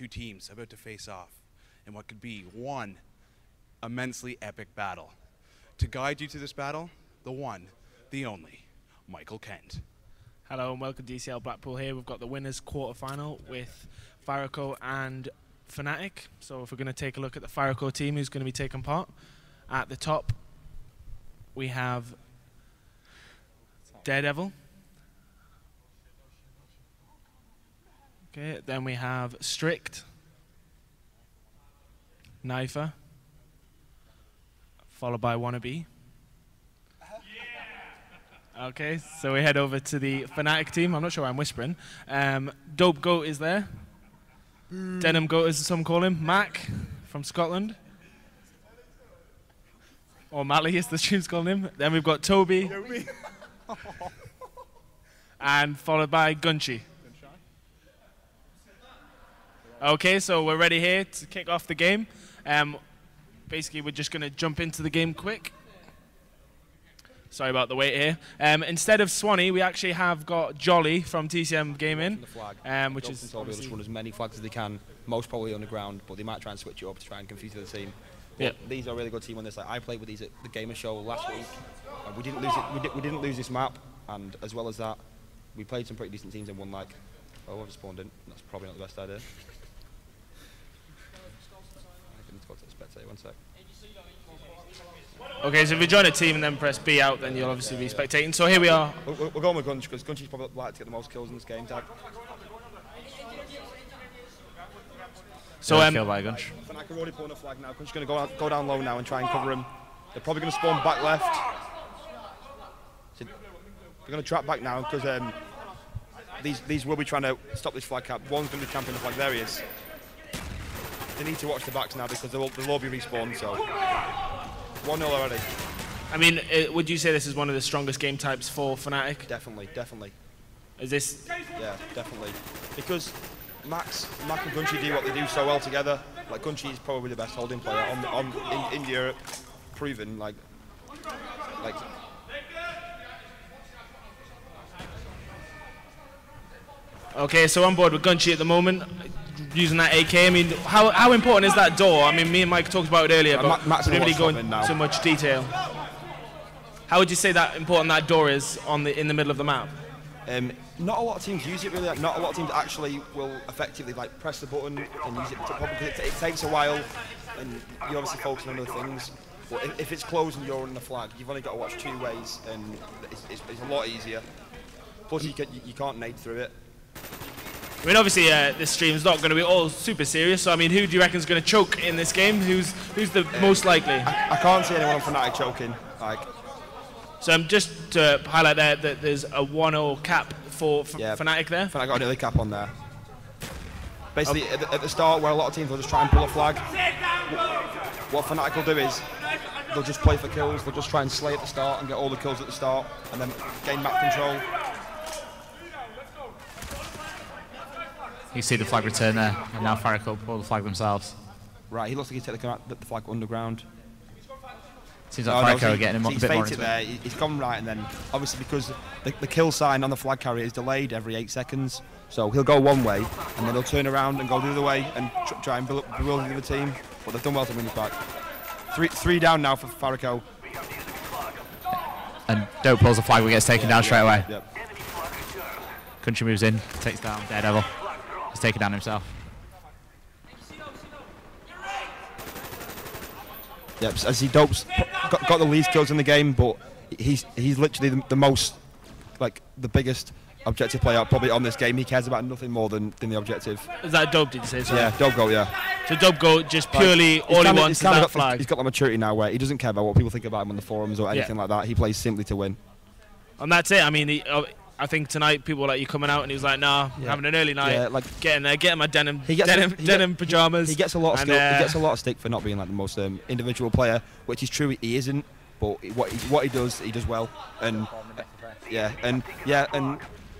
two teams about to face off in what could be one immensely epic battle. To guide you to this battle, the one, the only, Michael Kent. Hello and welcome to ECL Blackpool here. We've got the winners quarter-final with Fariko and Fnatic. So if we're going to take a look at the Fariko team who's going to be taking part, at the top we have Daredevil. Okay, then we have Strict, Knifer, followed by Wannabe. Okay, so we head over to the Fnatic team. I'm not sure why I'm whispering. Dope Goat is there. Denim Goat, as some call him. Mac from Scotland. Or Mally, as the stream's calling him. Then we've got Toby. And followed by Gunchy. Okay, so we're ready here to kick off the game. Basically, we're just going to jump into the game quick. Sorry about the wait here. Instead of Swanee, we actually have got Jolly from TCM Gaming, which is they'll just run as many flags as they can, most probably on the ground, but they might try and switch it up to try and confuse the other team. But these are a really good team on this. Like, I played with these at the Gamer Show last week. We didn't lose it. We didn't lose this map, and as well as that, we played some pretty decent teams and won. Like, oh, I've just spawned in. That's probably not the best idea. I can go to the spectator 1 sec. Okay, so if you join a team and then press B out, then you'll obviously be spectating. So here we are. We're going with Gunch because Gunchy's probably like to get the most kills in this game tag. So killed by Gunch. Fnatic are already pulling a flag now. Gunch's going to go down low now and try and cover him. They're probably going to spawn back left. So they're going to trap back now because these will be trying to stop this flag cap. One's going to be camping the flag. There he is. They need to watch the backs now because they'll all be respawned. So 1-0 already. I mean, would you say this is one of the strongest game types for Fnatic? Definitely, definitely. Is this? Yeah, definitely. Because Mac and Gunchy do what they do so well together. Like, Gunchy is probably the best holding player in Europe, proven. Like. Okay, so on board with Gunchy at the moment, using that AK. I mean, how important is that door? I mean, me and Mike talked about it earlier, but we didn't really go into much detail. How would you say that important that door is in the middle of the map? Not a lot of teams use it really. Like, not a lot of teams actually will effectively like press the button and use it. It takes a while, and you obviously focus on other things. But if it's closed and you're on the flag, you've only got to watch 2 ways, and it's a lot easier. Plus, you can't nade through it. I mean, obviously, this stream's not going to be all super serious. So, I mean, who do you reckon is going to choke in this game? Who's the most likely? I can't see anyone on Fnatic choking. Like. So, just to highlight there that there's a 1-0 cap for Fnatic there. Fnatic got an early cap on there. Basically, at the start, where a lot of teams will just try and pull a flag, what Fnatic will do is they'll just play for kills. They'll just try and slay at the start and get all the kills at the start, and then gain map control. You see the flag return there, and now Fariko pull the flag themselves. Right, he looks like he's taking the flag underground. Seems like Fariko are getting him a bit more into there. He's gone right, and then obviously because the kill sign on the flag carrier is delayed every 8 seconds, so he'll go one way, and then he'll turn around and go the other way and try and bewilder the other team. But they've done well to win this back. Three down now for Fariko. And Dope pulls the flag, but gets taken down straight away. Yep. Country moves in, takes down Daredevil. He's taken down himself. Yep, as he Dope's got the least kills in the game, but he's literally the most, like, the biggest objective player probably on this game. He cares about nothing more than the objective. Is that Dope, did you say so? Yeah, Dope Goat, yeah. So Dope Goat just purely all he wants is that flag. He's got that maturity now where he doesn't care about what people think about him on the forums or anything like that. He plays simply to win. And that's it. I mean, I think tonight people were like, you coming out, and he was like, nah, I'm having an early night. Yeah, like, getting there, getting my denim pajamas. He gets a lot of skill. He gets a lot of stick for not being like the most individual player, which is true. He isn't, but what he does well. And and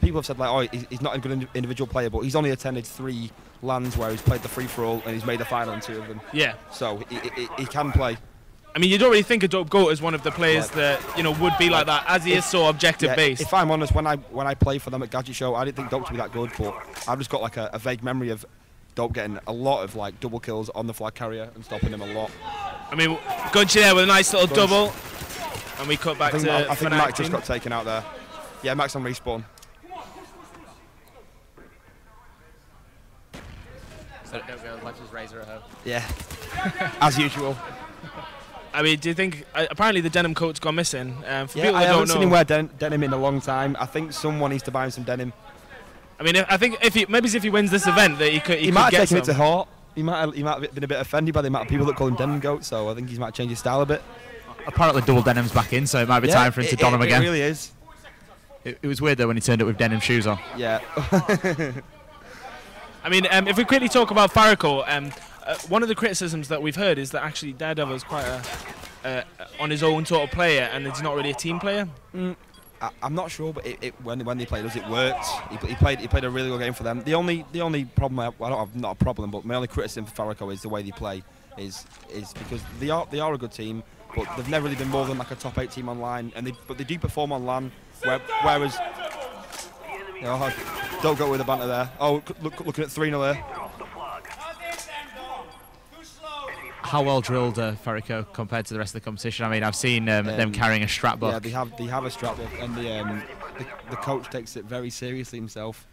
people have said like, oh, he's not a good individual player, but he's only attended 3 LANs where he's played the free for all and he's made a final in 2 of them. Yeah. So he can play. I mean, you don't really think of Dope Goat as one of the players that would be like that, as he is so objective based. If I'm honest, when I play for them at Gadget Show, I didn't think Dope to be that good, but I've just got like a vague memory of Dope getting a lot of like double kills on the flag carrier and stopping him a lot. I mean, Gunchi there with a nice little double, and we cut back to I think Mac just got taken out there. Yeah, Mac's on respawn. So don't go, let's just razor at home. Yeah, as usual. I mean, do you think apparently the denim coat's gone missing? For Yeah, people I that haven't don't seen know, him wear denim in a long time. I think someone needs to buy him some denim. I mean, I think if he wins this event, that he could might get have taken some. it to heart. He might have been a bit offended by the amount of people that call him denim goat. So I think he might change his style a bit. Apparently double denim's back in, so it might be time for him to don them again. It really is. It was weird though when he turned up with denim shoes on. Yeah. I mean, if we quickly talk about Fariko, one of the criticisms that we've heard is that actually Daredevil is quite a on his own sort of player, and he's not really a team player. I'm not sure, but when they played us, it worked. He played a really good game for them. The only problem not a problem, but my only criticism for Fariko is the way they play is because they are a good team, but they've never really been more than like a top 8 team online, but they do perform on LAN, whereas. Don't go with the banter there. Oh, looking at 3-0 there. How well drilled Fariko compared to the rest of the competition? I mean, I've seen them carrying a strap book. Yeah, they have a strap book, and the coach takes it very seriously himself.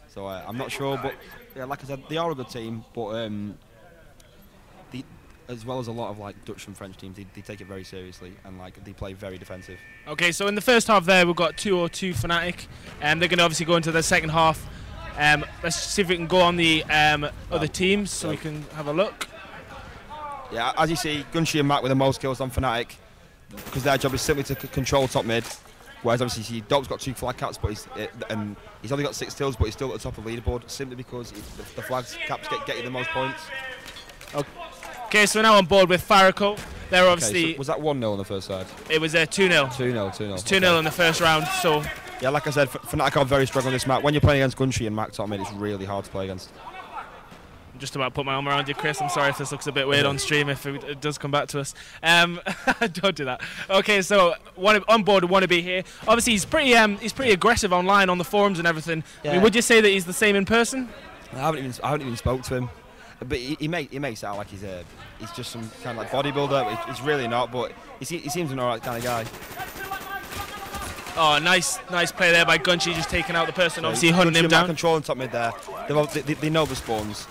So I'm not sure, but yeah, like I said, they are a good team, but as well as a lot of like Dutch and French teams, they take it very seriously, and like they play very defensive. Okay, so in the first half there, we've got 2-2 Fnatic, and they're going to obviously go into the second half. Let's see if we can go on the other teams so we can have a look. Yeah, as you see, Gunshi and Mac with the most kills on Fnatic, because their job is simply to control top mid. Whereas obviously Dope's got 2 flag caps, but he's only got 6 kills, but he's still at the top of the leaderboard simply because the flag caps get you the most points. Okay, so we're now on board with Fariko. They're obviously. Okay, so was that 1-0 on the first side? It was 2-0. 2-0. It's 2-0 in the first round. So. Yeah, like I said, Fnatic are very strong on this map. When you're playing against Gunshi and Mac top mid, it's really hard to play against. I'm just about to put my arm around you, Chris. I'm sorry if this looks a bit weird on stream, if it does come back to us. Don't do that. Okay, so on board Wannabe here. Obviously, he's pretty aggressive online on the forums and everything. Yeah. I mean, would you say that he's the same in person? I haven't even spoke to him, but he makes it sound like he's just some kind of like bodybuilder. He's really not, but he seems an alright kind of guy. Oh, nice play there by Gunchi, just taking out the person, obviously hunting him down. Controlling top mid there. They know the spawns.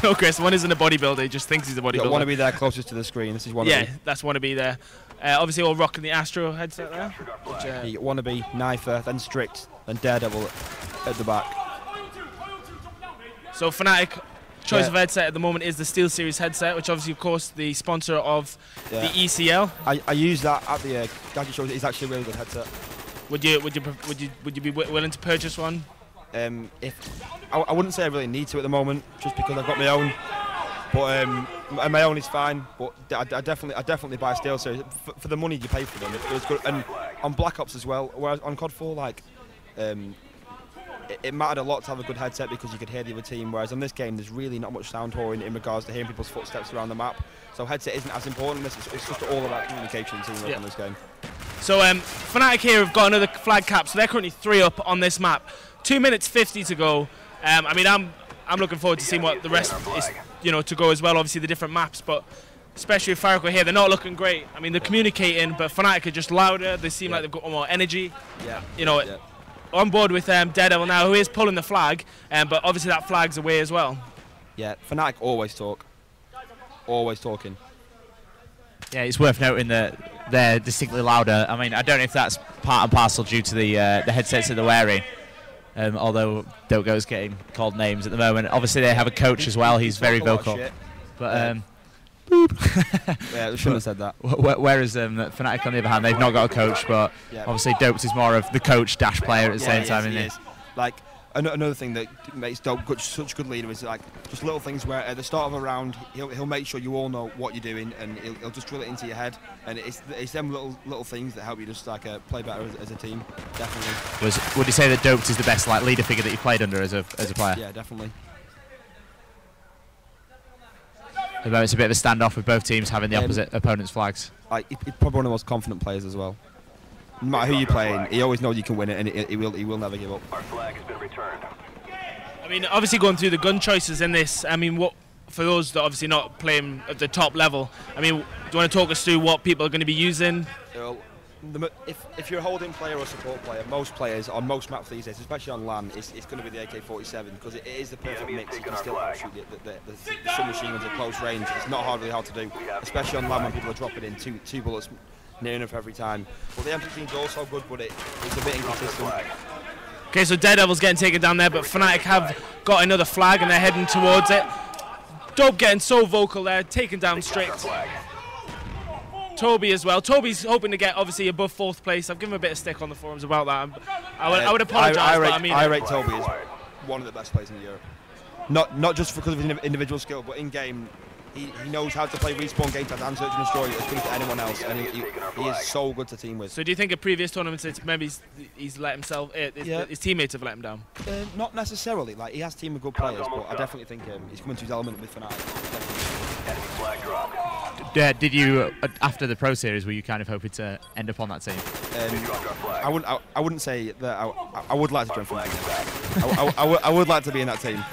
No, Chris, one isn't a bodybuilder, he just thinks he's a bodybuilder. Want to be there closest to the screen. This is Wannabe. Yeah, that's Wannabe there. Obviously all rocking the Astro headset there. Wannabe, Knifer, then Strict, then Daredevil at the back. So Fnatic choice of headset at the moment is the SteelSeries headset, which obviously, of course, the sponsor of the ECL. I use that at the gadget show. It's actually a really good headset. Would you be willing to purchase one? If I wouldn't say I really need to at the moment, just because I've got my own. But my own is fine. But I definitely buy a SteelSeries for the money you pay for them. It was good, and on Black Ops as well. Whereas on COD 4, like. It mattered a lot to have a good headset because you could hear the other team, whereas on this game there's really not much sound whoring in regards to hearing people's footsteps around the map. So headset isn't as important. It's just all about communication and teamwork on this game. So Fnatic here have got another flag cap, so they're currently 3 up on this map. 2 minutes 50 to go. I mean, I'm looking forward to seeing what the rest is, to go as well. Obviously the different maps, but especially with Fariko here, they're not looking great. I mean, they're communicating, but Fnatic are just louder. They seem like they've got more energy. On board with Daredevil now, who is pulling the flag, but obviously that flag's away as well. Yeah, Fnatic always talk. Always talking. Yeah, it's worth noting that they're distinctly louder. I mean, I don't know if that's part and parcel due to the headsets that they're wearing, although Dogo's getting called names at the moment. Obviously, they have a coach as well. He's very vocal. But yeah, we shouldn't have said that. Whereas Fnatic, on the other hand, they've not got a coach, but obviously Dopes is more of the coach dash player at the same time, isn't he? Like another thing that makes Dope such a good leader is like just little things where at the start of a round he'll make sure you all know what you're doing, and he'll just drill it into your head, and it's them little things that help you just like play better as a team. Definitely. Would you say that Dopes is the best like leader figure that you played under as a player? Yeah, definitely. It's a bit of a standoff with both teams having the opposite opponent's flags. He's probably one of the most confident players as well. No matter who you're playing, he always knows you can win it, and he will never give up. Our flag has been returned. I mean, obviously going through the gun choices in this, I mean, what for those that obviously not playing at the top level, I mean, do you want to talk us through what people are going to be using? If you're a holding player or support player, most players on most maps these days, especially on LAN, it's going to be the AK-47 because it is the perfect mix. You can still outshoot the submachine guns at close range. It's not really hard to do, especially on LAN when people are dropping in two bullets near enough every time. But the M16 is also good, but it's a bit inconsistent. Okay, so Daredevil's getting taken down there, but Fnatic have got another flag and they're heading towards it. Dope getting so vocal there, taken down straight. Toby as well. Toby's hoping to get obviously above 4th place. I've given him a bit of stick on the forums about that. I would apologise, but I mean, I rate Toby as one of the best players in Europe. Not just because of his individual skill, but in game, he knows how to play respawn games and search and destroy as good as anyone else, and he is so good to team with. So do you think at previous tournaments maybe he's let himself, his teammates have let him down? Not necessarily. Like, he has a team of good players, but I definitely think he's coming to his element with Fnatic. Did you, after the Pro Series, were you kind of hoping to end up on that team? I wouldn't say that I would like to join Fnatic. I would like to be in that team,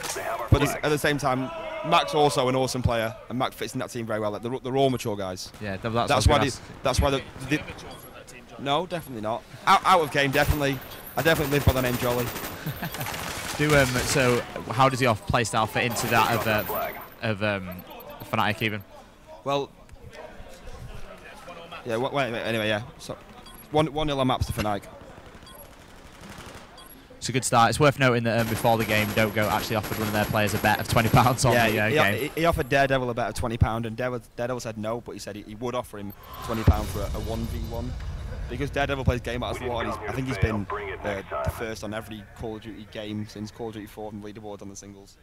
but at the same time, Mac's also an awesome player, and Mac fits in that team very well. Like, they're all mature guys. Yeah, that's why. No, definitely not. Out of game, definitely. I definitely live by the name Jolly. So how does your play style fit into that of Fnatic even? Well, yeah. Wait. Anyway, yeah. So 1-0 on maps to Fnatic. It's a good start. It's worth noting that before the game, Dogo actually offered one of their players a bet of £20 on the game. He offered Daredevil a bet of £20, and Daredevil said no, but he said he would offer him £20 for a 1v1. Because Daredevil plays Game Masters a lot, and I think he's been first on every Call of Duty game since Call of Duty 4 and leaderboard on the singles.